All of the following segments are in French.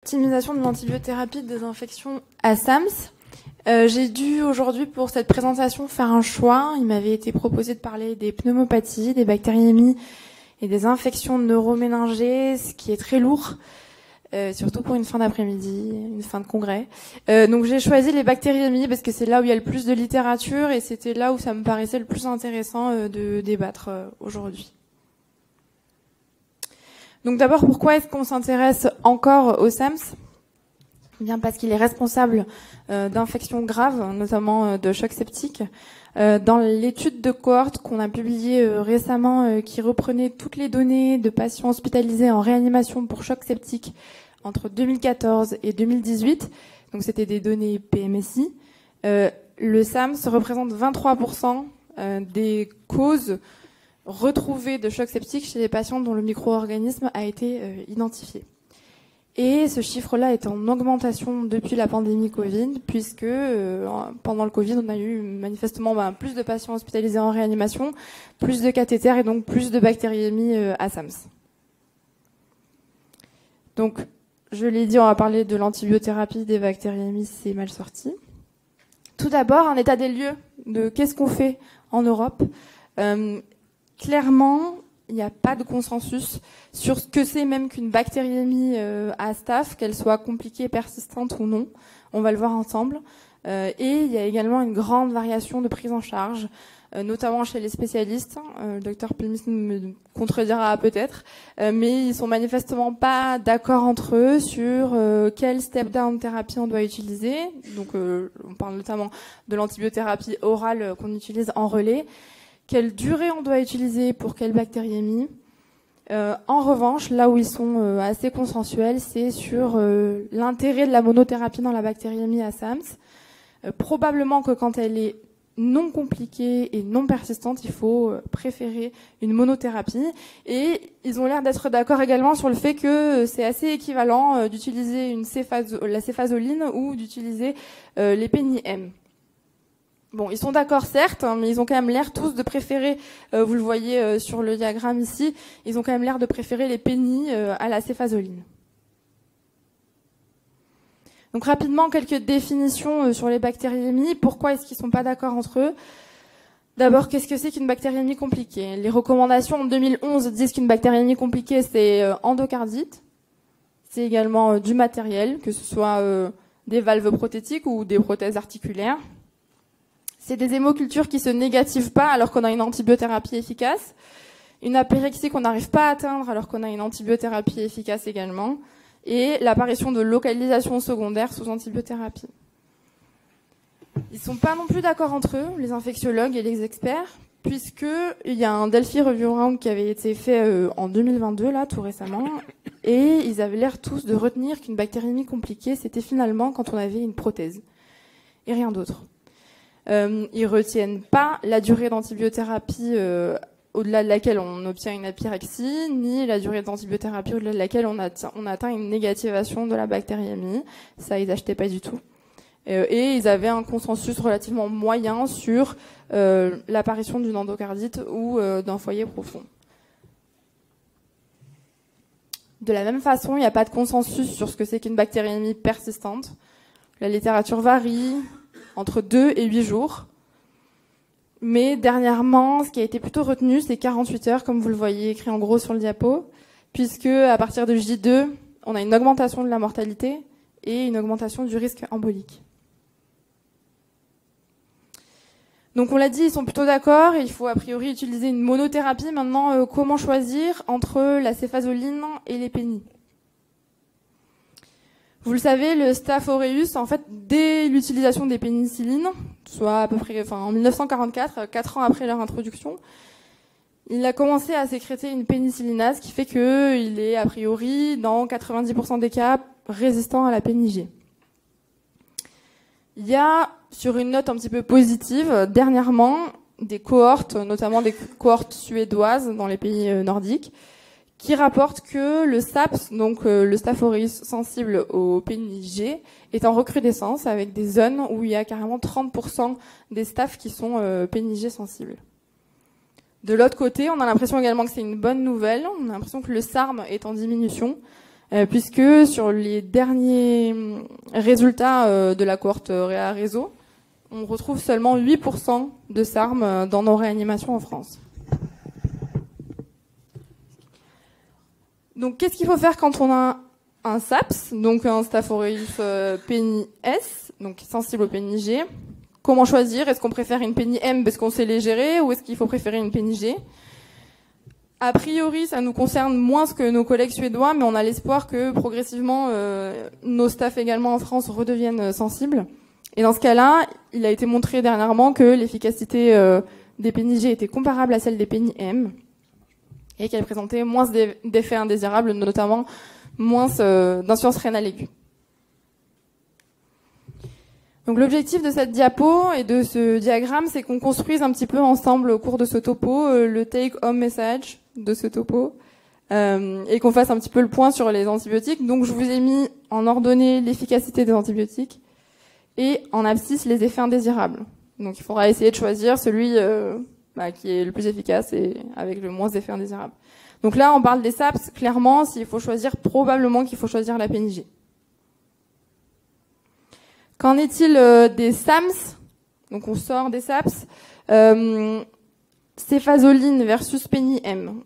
Optimisation de l'antibiothérapie de désinfection à SAMS. J'ai dû aujourd'hui pour cette présentation faire un choix. Il m'avait été proposé de parler des pneumopathies, des bactériémies et des infections neuroméningées, ce qui est très lourd, surtout pour une fin d'après-midi, une fin de congrès. Donc j'ai choisi les bactériémies parce que c'est là où il y a le plus de littérature et c'était là où ça me paraissait le plus intéressant de débattre aujourd'hui. Donc d'abord, pourquoi est-ce qu'on s'intéresse encore au SAMS ? Bien parce qu'il est responsable d'infections graves, notamment de chocs septiques. Dans l'étude de cohorte qu'on a publiée récemment, qui reprenait toutes les données de patients hospitalisés en réanimation pour choc septique entre 2014 et 2018, donc c'était des données PMSI, le SAMS représente 23% des causes retrouvées de choc septique chez les patients dont le micro-organisme a été identifié. Et ce chiffre-là est en augmentation depuis la pandémie Covid, puisque pendant le Covid, on a eu manifestement plus de patients hospitalisés en réanimation, plus de cathéters et donc plus de bactériémies à SAMS. Donc, je l'ai dit, on va parler de l'antibiothérapie des bactériémies, c'est mal sorti. Tout d'abord, un état des lieux de qu'est-ce qu'on fait en Europe. Clairement, il n'y a pas de consensus sur ce que c'est même qu'une bactériémie à staph, qu'elle soit compliquée, persistante ou non. On va le voir ensemble. Et il y a également une grande variation de prise en charge, notamment chez les spécialistes. Le docteur Pelmis me contredira peut-être, mais ils sont manifestement pas d'accord entre eux sur quelle step-down thérapie on doit utiliser. Donc, on parle notamment de l'antibiothérapie orale qu'on utilise en relais. Quelle durée on doit utiliser pour quelle bactériémie. En revanche, là où ils sont assez consensuels, c'est sur l'intérêt de la monothérapie dans la bactériémie à SAMS. Probablement que quand elle est non compliquée et non persistante, il faut préférer une monothérapie. Et ils ont l'air d'être d'accord également sur le fait que c'est assez équivalent d'utiliser la céphazoline ou d'utiliser les péni-M. Bon, ils sont d'accord certes, hein, mais ils ont quand même l'air tous de préférer, vous le voyez sur le diagramme ici, ils ont quand même l'air de préférer les pénis à la céphazoline. Donc rapidement, quelques définitions sur les bactériémies. Pourquoi est-ce qu'ils sont pas d'accord entre eux ? D'abord, qu'est-ce que c'est qu'une bactériémie compliquée ? Les recommandations en 2011 disent qu'une bactériémie compliquée, c'est endocardite. C'est également du matériel, que ce soit des valves prothétiques ou des prothèses articulaires. C'est des hémocultures qui se négativent pas alors qu'on a une antibiothérapie efficace. Une apérexie qu'on n'arrive pas à atteindre alors qu'on a une antibiothérapie efficace également. Et l'apparition de localisation secondaire sous antibiothérapie. Ils sont pas non plus d'accord entre eux, les infectiologues et les experts, puisque il y a un Delphi Review Round qui avait été fait en 2022, là, tout récemment, et ils avaient l'air tous de retenir qu'une bactériémie compliquée, c'était finalement quand on avait une prothèse. Et rien d'autre. Ils retiennent pas la durée d'antibiothérapie au-delà de laquelle on obtient une apyrexie, ni la durée d'antibiothérapie au-delà de laquelle on atteint une négativation de la bactériémie. Ça, ils achetaient pas du tout. Et ils avaient un consensus relativement moyen sur l'apparition d'une endocardite ou d'un foyer profond. De la même façon, il n'y a pas de consensus sur ce que c'est qu'une bactériémie persistante. La littérature varie entre 2 et 8 jours. Mais dernièrement, ce qui a été plutôt retenu, c'est 48 heures, comme vous le voyez écrit en gros sur le diapo, puisque à partir de J2, on a une augmentation de la mortalité et une augmentation du risque embolique. Donc on l'a dit, ils sont plutôt d'accord, il faut a priori utiliser une monothérapie. Maintenant, comment choisir entre la céphazoline et les pénis ? Vous le savez, le Staph aureus, en fait, dès l'utilisation des pénicillines, soit à peu près, en 1944, 4 ans après leur introduction, il a commencé à sécréter une pénicillinase qui fait qu'il est, a priori, dans 90% des cas, résistant à la PNIG. Il y a, sur une note un petit peu positive, dernièrement, des cohortes, notamment des cohortes suédoises dans les pays nordiques, qui rapporte que le SAPS, donc le Staph aureus sensible au PNIG, est en recrudescence avec des zones où il y a carrément 30% des staph qui sont PNIG sensibles. De l'autre côté, on a l'impression également que c'est une bonne nouvelle. On a l'impression que le SARM est en diminution. puisque sur les derniers résultats de la cohorte Réa Réseau, on retrouve seulement 8% de SARM dans nos réanimations en France. Donc, qu'est-ce qu'il faut faire quand on a un SAPS, donc un Staph aureus pénis S, donc sensible au pénis G? Comment choisir? Est-ce qu'on préfère une pénis M parce qu'on sait les gérer, ou est-ce qu'il faut préférer une pénis G? A priori, ça nous concerne moins que nos collègues suédois, mais on a l'espoir que progressivement nos staffs également en France redeviennent sensibles. Et dans ce cas-là, il a été montré dernièrement que l'efficacité des pénis G était comparable à celle des pénis M, et qu'elle présentait moins d'effets indésirables, notamment moins d'insuffisance rénale aiguë. Donc l'objectif de cette diapo et de ce diagramme, c'est qu'on construise un petit peu ensemble au cours de ce topo le take-home message de ce topo, et qu'on fasse un petit peu le point sur les antibiotiques. Donc je vous ai mis en ordonnée l'efficacité des antibiotiques et en abscisse les effets indésirables. Donc il faudra essayer de choisir celui qui est le plus efficace et avec le moins d'effets indésirables. Donc là, on parle des SAPS. Clairement, s'il faut choisir, probablement qu'il faut choisir la pénis G. Qu'en est-il des SAMS? Donc on sort des SAPS. Céphazoline versus pénis M.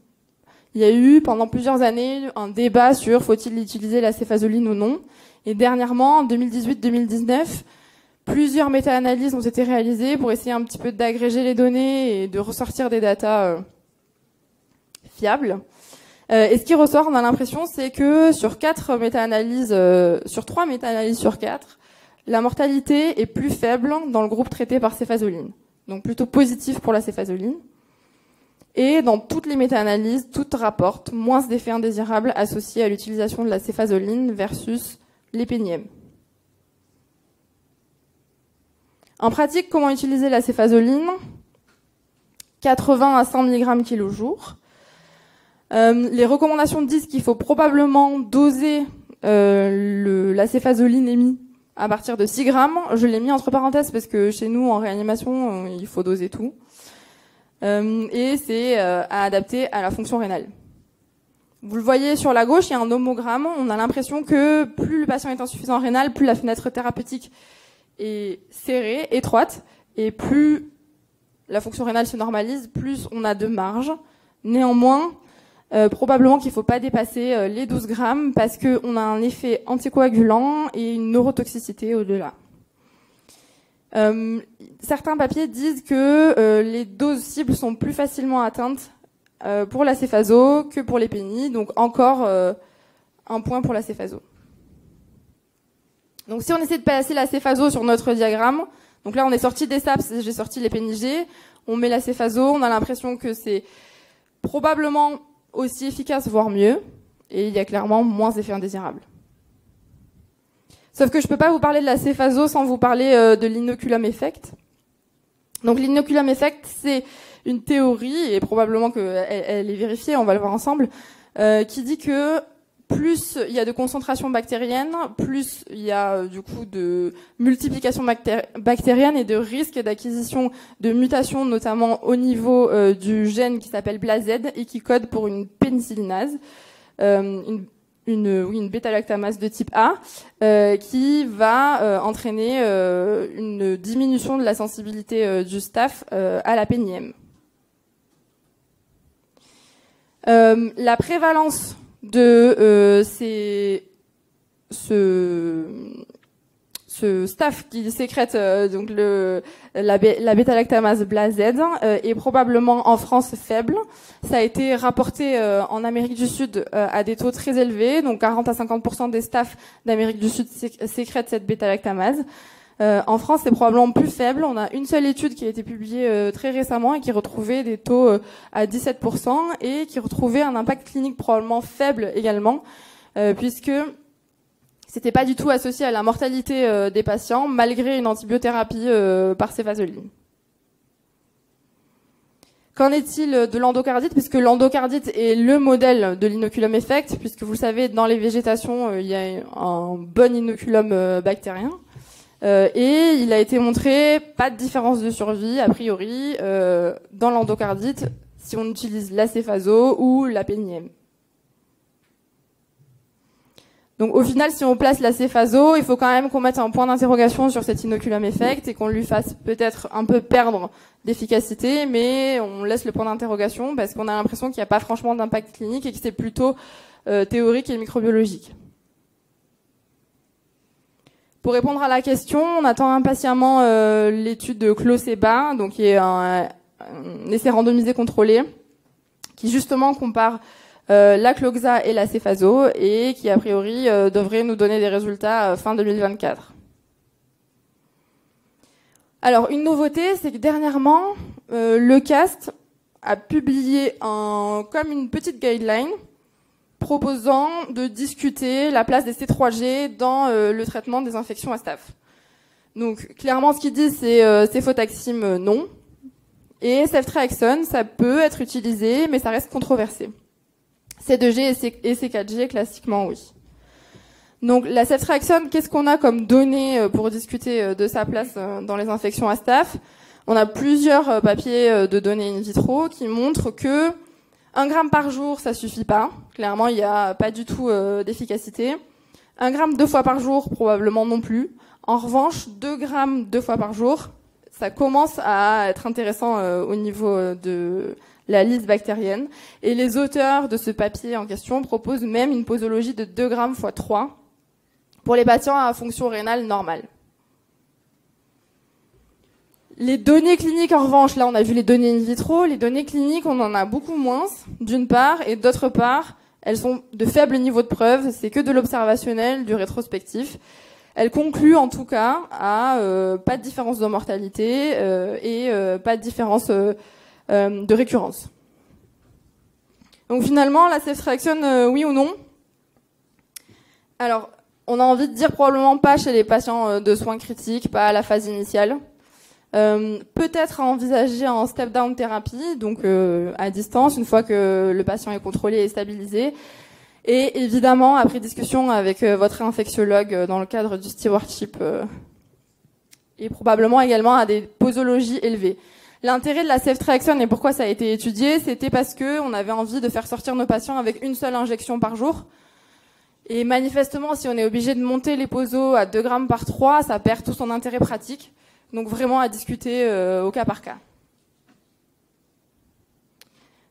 Il y a eu pendant plusieurs années un débat sur faut-il utiliser la céphazoline ou non. Et dernièrement, en 2018-2019, plusieurs méta-analyses ont été réalisées pour essayer un petit peu d'agréger les données et de ressortir des datas fiables. Et ce qui ressort, on a l'impression, c'est que sur 3 méta-analyses sur 4, la mortalité est plus faible dans le groupe traité par céphazoline. Donc plutôt positif pour la céphazoline. Et dans toutes les méta-analyses, toutes rapportent moins d'effets indésirables associés à l'utilisation de la céphazoline versus les pénis M. En pratique, comment utiliser la céphazoline? 80 à 100 mg kg jour. Les recommandations disent qu'il faut probablement doser la céphazoline émise à partir de 6 grammes. Je l'ai mis entre parenthèses parce que chez nous, en réanimation, il faut doser tout. Et c'est à adapter à la fonction rénale. Vous le voyez sur la gauche, il y a un homogramme. On a l'impression que plus le patient est insuffisant rénal, plus la fenêtre thérapeutique est serrée, étroite, et plus la fonction rénale se normalise, plus on a de marge. Néanmoins, probablement qu'il ne faut pas dépasser les 12 grammes parce qu'on a un effet anticoagulant et une neurotoxicité au-delà. Certains papiers disent que les doses cibles sont plus facilement atteintes pour la céphazo que pour les pénis, donc encore un point pour la céphazo. Donc si on essaie de placer la céphazo sur notre diagramme, donc là on est sorti des SAPS, j'ai sorti les pénis G, on met la céphazo, on a l'impression que c'est probablement aussi efficace, voire mieux, et il y a clairement moins d'effets indésirables. Sauf que je peux pas vous parler de la céphazo sans vous parler de l'inoculum effect. Donc l'inoculum effect, c'est une théorie, et probablement qu'elle est vérifiée, on va le voir ensemble, qui dit que plus il y a de concentration bactérienne, plus il y a du coup de multiplication bactérienne et de risque d'acquisition de mutations, notamment au niveau du gène qui s'appelle BLAZ et qui code pour une pénicillinase, une bêta-lactamase de type A, qui va entraîner une diminution de la sensibilité du staph à la pénis M. La prévalence de ce staph qui sécrète donc la bêta-lactamase BLAZ est probablement en France faible. Ça a été rapporté en Amérique du Sud à des taux très élevés, donc 40 à 50% des staphs d'Amérique du Sud sécrètent cette bêta-lactamase. En France, c'est probablement plus faible. On a une seule étude qui a été publiée très récemment et qui retrouvait des taux à 17% et qui retrouvait un impact clinique probablement faible également, puisque c'était pas du tout associé à la mortalité des patients malgré une antibiothérapie par céphazoline. Qu'en est-il de l'endocardite? Puisque l'endocardite est le modèle de l'inoculum effect, puisque vous le savez, dans les végétations, il y a un bon inoculum bactérien. Et il a été montré pas de différence de survie, a priori, dans l'endocardite, si on utilise la céphazo ou la pénis M. Donc au final, si on place la céphazo, il faut quand même qu'on mette un point d'interrogation sur cet inoculum effect et qu'on lui fasse peut-être un peu perdre d'efficacité, mais on laisse le point d'interrogation parce qu'on a l'impression qu'il n'y a pas franchement d'impact clinique et que c'est plutôt théorique et microbiologique. Pour répondre à la question, on attend impatiemment l'étude de Cloceba, donc qui est un essai randomisé contrôlé, qui justement compare la cloxa et la céphazo et qui a priori devrait nous donner des résultats fin 2024. Alors une nouveauté, c'est que dernièrement le CAST a publié comme une petite guideline proposant de discuter la place des C3G dans le traitement des infections à staph. Donc clairement ce qu'ils disent c'est céphotaxime non et ceftriaxone ça peut être utilisé mais ça reste controversé. C2G et C4G, classiquement, oui. Donc, la ceftriaxone, qu'est-ce qu'on a comme données pour discuter de sa place dans les infections à staph? On a plusieurs papiers de données in vitro qui montrent que 1 gramme par jour, ça suffit pas. Clairement, il n'y a pas du tout d'efficacité. 1 gramme 2 fois par jour, probablement non plus. En revanche, 2 grammes 2 fois par jour, ça commence à être intéressant au niveau de la liste bactérienne. Et les auteurs de ce papier en question proposent même une posologie de 2 grammes x 3 pour les patients à fonction rénale normale. Les données cliniques, en revanche, là on a vu les données in vitro, les données cliniques on en a beaucoup moins, d'une part, et d'autre part, elles sont de faible niveau de preuve, c'est que de l'observationnel, du rétrospectif. Elles concluent en tout cas à pas de différence de mortalité et pas de différence de récurrence. Donc finalement, la ceftriaxone, oui ou non? Alors, on a envie de dire probablement pas chez les patients de soins critiques, pas à la phase initiale. Peut-être à envisager en step-down thérapie, donc à distance, une fois que le patient est contrôlé et stabilisé. Et évidemment, après discussion avec votre infectiologue dans le cadre du stewardship, et probablement également à des posologies élevées. L'intérêt de la ceftriaxone et pourquoi ça a été étudié, c'était parce que on avait envie de faire sortir nos patients avec une seule injection par jour. Et manifestement, si on est obligé de monter les posos à 2 grammes par 3, ça perd tout son intérêt pratique. Donc vraiment à discuter au cas par cas.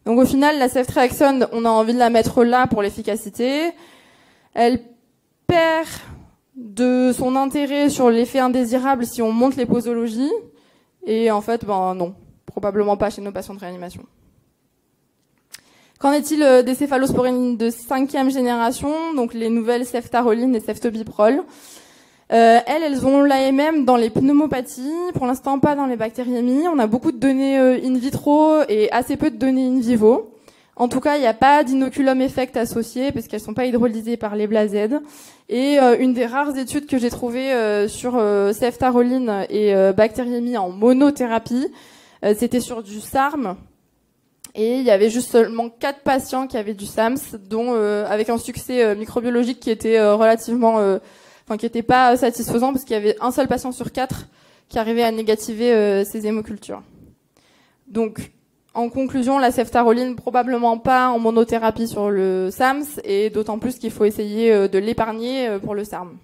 Donc au final, la ceftriaxone, on a envie de la mettre là pour l'efficacité. Elle perd de son intérêt sur l'effet indésirable si on monte les posologies. Et en fait, non, probablement pas chez nos patients de réanimation. Qu'en est-il des céphalosporines de 5e génération, donc les nouvelles ceftaroline et ceftobiprol? Elles ont l'AMM dans les pneumopathies, pour l'instant pas dans les bactériémies. On a beaucoup de données in vitro et assez peu de données in vivo. En tout cas, il n'y a pas d'inoculum effect associé parce qu'elles sont pas hydrolysées par les BLAZ. Et une des rares études que j'ai trouvées sur ceftaroline et bactériémie en monothérapie, c'était sur du SARM. Et il y avait juste seulement 4 patients qui avaient du SAMS, dont avec un succès microbiologique qui était relativement qui était pas satisfaisant parce qu'il y avait un seul patient sur 4 qui arrivait à négativer ces hémocultures. Donc, en conclusion, la ceftaroline probablement pas en monothérapie sur le SAMS et d'autant plus qu'il faut essayer de l'épargner pour le SARM.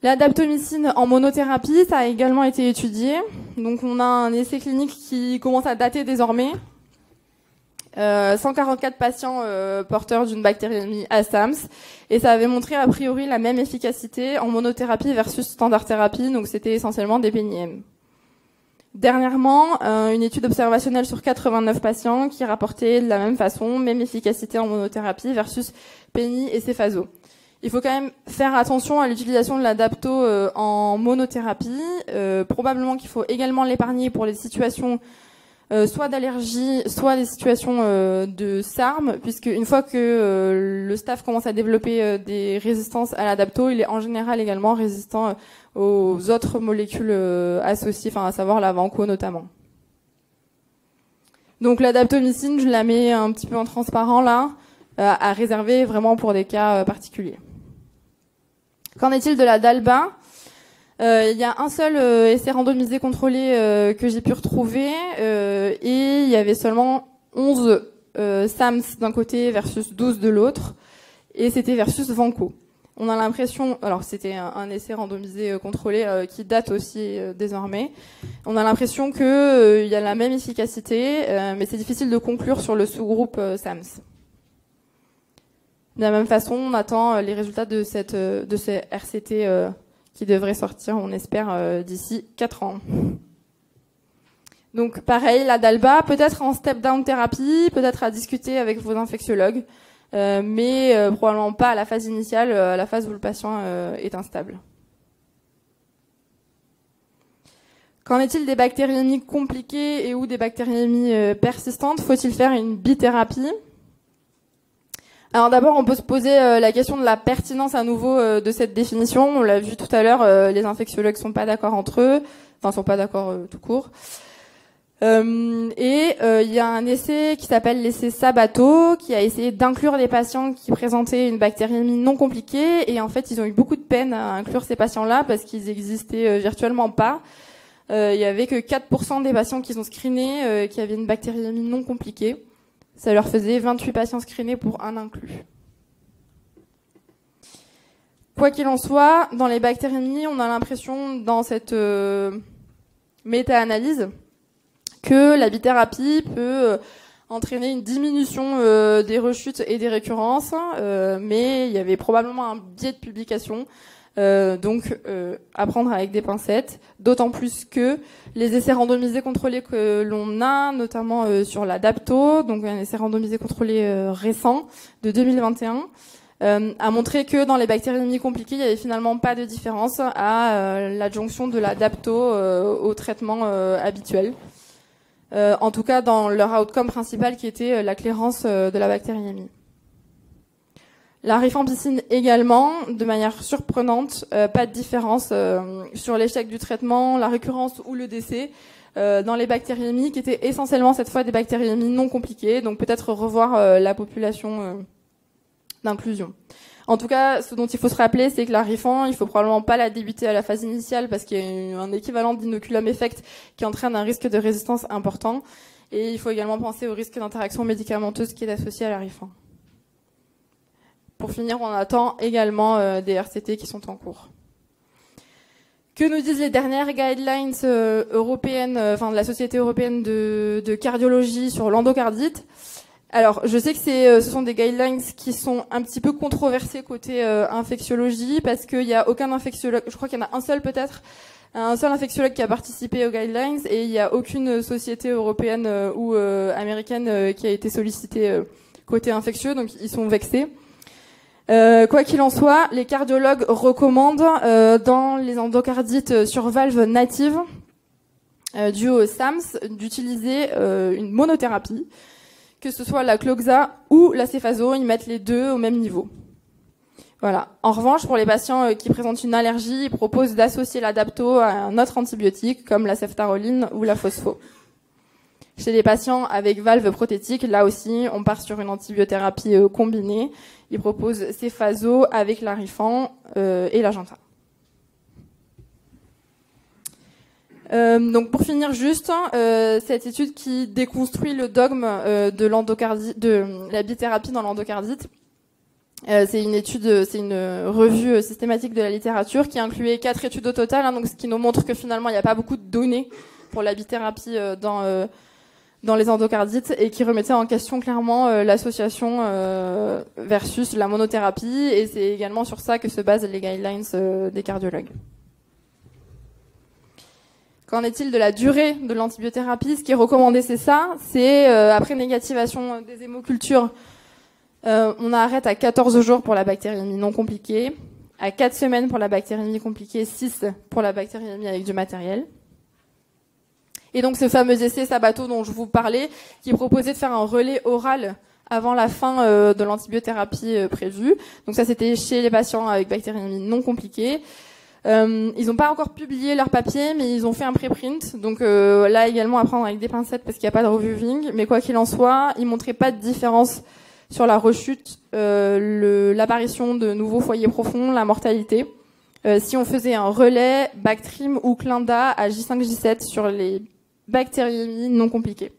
La daptomycine en monothérapie, ça a également été étudié. Donc, on a un essai clinique qui commence à dater désormais. 144 patients porteurs d'une bactériémie à SAMS et ça avait montré a priori la même efficacité en monothérapie versus standard thérapie, donc c'était essentiellement des PNIM. Dernièrement, une étude observationnelle sur 89 patients qui rapportait de la même façon, même efficacité en monothérapie versus PNI et céphazo. Il faut quand même faire attention à l'utilisation de la dapto en monothérapie. Probablement qu'il faut également l'épargner pour les situations soit d'allergie, soit des situations de SARM, puisque une fois que le staph commence à développer des résistances à l'adapto, il est en général également résistant aux autres molécules associées, à savoir la vanco notamment. Donc la daptomycine, je la mets un petit peu en transparent là, à réserver vraiment pour des cas particuliers. Qu'en est-il de la dalba ? Il y a un seul essai randomisé contrôlé que j'ai pu retrouver et il y avait seulement 11 SAMS d'un côté versus 12 de l'autre, et c'était versus Vanco. On a l'impression, alors c'était un essai randomisé contrôlé qui date aussi désormais. On a l'impression que il y a la même efficacité, mais c'est difficile de conclure sur le sous-groupe SAMS. De la même façon, on attend les résultats de ces RCT qui devraient sortir, on espère, d'ici 4 ans. Donc pareil, la DALBA, peut-être en step-down thérapie, peut-être à discuter avec vos infectiologues, mais probablement pas à la phase initiale, à la phase où le patient est instable. Qu'en est-il des bactériémies compliquées et ou des bactériémies persistantes? Faut-il faire une bithérapie? Alors d'abord, on peut se poser la question de la pertinence à nouveau de cette définition. On l'a vu tout à l'heure, les infectiologues sont pas d'accord entre eux, enfin sont pas d'accord tout court. Il y a un essai qui s'appelle l'essai Sabato, qui a essayé d'inclure des patients qui présentaient une bactériémie non compliquée, et en fait ils ont eu beaucoup de peine à inclure ces patients-là parce qu'ils existaient virtuellement pas. Il y avait que 4% des patients qui sont screenés qui avaient une bactériémie non compliquée. Ça leur faisait 28 patients screenés pour un inclus. Quoi qu'il en soit, dans les bactériémies, on a l'impression dans cette méta-analyse que la bithérapie peut entraîner une diminution des rechutes et des récurrences, mais il y avait probablement un biais de publication, donc à prendre avec des pincettes, d'autant plus que les essais randomisés contrôlés que l'on a, notamment sur la DAPTO, donc un essai randomisé contrôlé récent de 2021, a montré que dans les bactériémies compliquées, il n'y avait finalement pas de différence à l'adjonction de la DAPTO au traitement habituel. En tout cas dans leur outcome principal qui était la clairance de la bactériémie. La rifampicine également, de manière surprenante, pas de différence sur l'échec du traitement, la récurrence ou le décès dans les bactériémies qui étaient essentiellement cette fois des bactériémies non compliquées, donc peut-être revoir la population d'inclusion. En tout cas, ce dont il faut se rappeler, c'est que la rifan, il faut probablement pas la débuter à la phase initiale parce qu'il y a un équivalent d'inoculum effect qui entraîne un risque de résistance important. Et il faut également penser au risque d'interaction médicamenteuse qui est associé à la rifan. Pour finir, on attend également des RCT qui sont en cours. Que nous disent les dernières guidelines européennes, de la Société européenne de cardiologie sur l'endocardite? Alors, je sais que ce sont des guidelines qui sont un petit peu controversés côté infectiologie parce qu'il y a aucun infectiologue, je crois qu'il y en a un seul peut-être, un seul infectiologue qui a participé aux guidelines et il n'y a aucune société européenne ou américaine qui a été sollicitée côté infectieux, donc ils sont vexés. Quoi qu'il en soit, les cardiologues recommandent dans les endocardites sur valve native dues au SAMS d'utiliser une monothérapie, que ce soit la cloxa ou la céphazole, ils mettent les deux au même niveau. Voilà. En revanche, pour les patients qui présentent une allergie, ils proposent d'associer l'adapto à un autre antibiotique comme la ceftaroline ou la phospho. Chez les patients avec valve prothétique, là aussi, on part sur une antibiothérapie combinée. Ils proposent céphazole avec la rifan et l'agenta. Donc pour finir juste, cette étude qui déconstruit le dogme de la bithérapie dans l'endocardite, c'est une revue systématique de la littérature qui incluait 4 études au total, donc ce qui nous montre que finalement il n'y a pas beaucoup de données pour la bithérapie dans les endocardites et qui remettait en question clairement l'association versus la monothérapie, et c'est également sur ça que se basent les guidelines des cardiologues. Qu'en est-il de la durée de l'antibiothérapie? Ce qui est recommandé, c'est ça. C'est après négativation des hémocultures, on arrête à 14 jours pour la bactériémie non compliquée, à 4 semaines pour la bactériémie compliquée, 6 pour la bactériémie avec du matériel. Et donc ce fameux essai Sabato dont je vous parlais, qui proposait de faire un relais oral avant la fin de l'antibiothérapie prévue. Donc ça, c'était chez les patients avec bactériémie non compliquée. Ils n'ont pas encore publié leur papier, mais ils ont fait un préprint. Donc là également à prendre avec des pincettes parce qu'il n'y a pas de reviewing. Mais quoi qu'il en soit, ils montraient pas de différence sur la rechute, l'apparition de nouveaux foyers profonds, la mortalité. Si on faisait un relais Bactrim ou Clinda à J5-J7 sur les bactériémies non compliquées.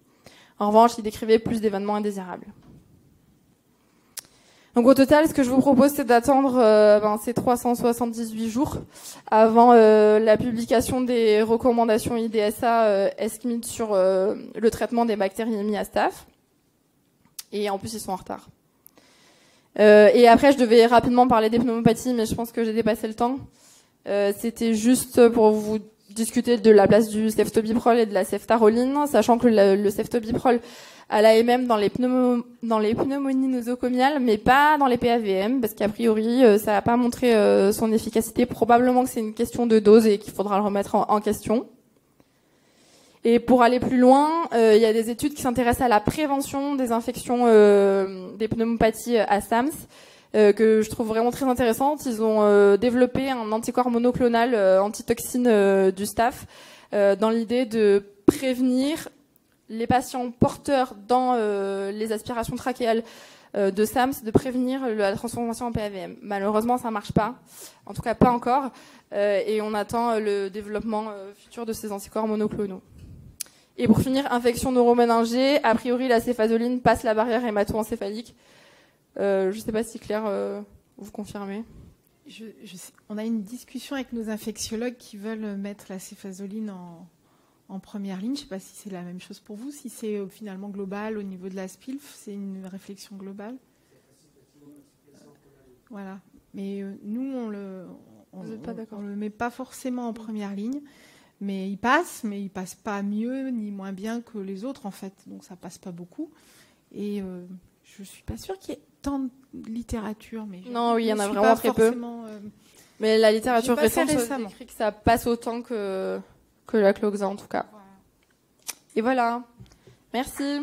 En revanche, il décrivait plus d'événements indésirables. Donc au total, ce que je vous propose, c'est d'attendre ces 378 jours avant la publication des recommandations IDSA ESCMID sur le traitement des bactéries émises à Staph. Et en plus, ils sont en retard. Et après, je devais rapidement parler des pneumopathies, mais je pense que j'ai dépassé le temps. C'était juste pour vous discuter de la place du ceftobiprol et de la ceftaroline, sachant que le ceftobiprol a l'AMM dans les pneumonies nosocomiales, mais pas dans les PAVM, parce qu'a priori, ça n'a pas montré son efficacité. Probablement que c'est une question de dose et qu'il faudra le remettre en question. Et pour aller plus loin, il y a des études qui s'intéressent à la prévention des infections des pneumopathies à SAMS, que je trouve vraiment très intéressantes. Ils ont développé un anticorps monoclonal antitoxine du Staph dans l'idée de prévenir les patients porteurs dans les aspirations trachéales de SAMS, de prévenir la transformation en PAVM. Malheureusement, ça marche pas. En tout cas, pas encore. Et on attend le développement futur de ces anticorps monoclonaux. Et pour finir, infection neuroméningée. A priori, la céphazoline passe la barrière hémato-encéphalique. Je sais pas si Claire, vous confirmez. On a une discussion avec nos infectiologues qui veulent mettre la céphazoline en première ligne. Je ne sais pas si c'est la même chose pour vous, si c'est finalement global au niveau de la SPILF, c'est une réflexion globale. Voilà. Mais nous, on le met pas forcément en première ligne, mais il passe pas mieux ni moins bien que les autres en fait. Donc ça passe pas beaucoup. Et je suis pas sûre qu'il y ait tant de littérature. Mais non, oui, il y en a vraiment très peu. Mais la littérature récente écrit que ça passe autant que la Cloxa en tout cas. Voilà. Et voilà. Merci.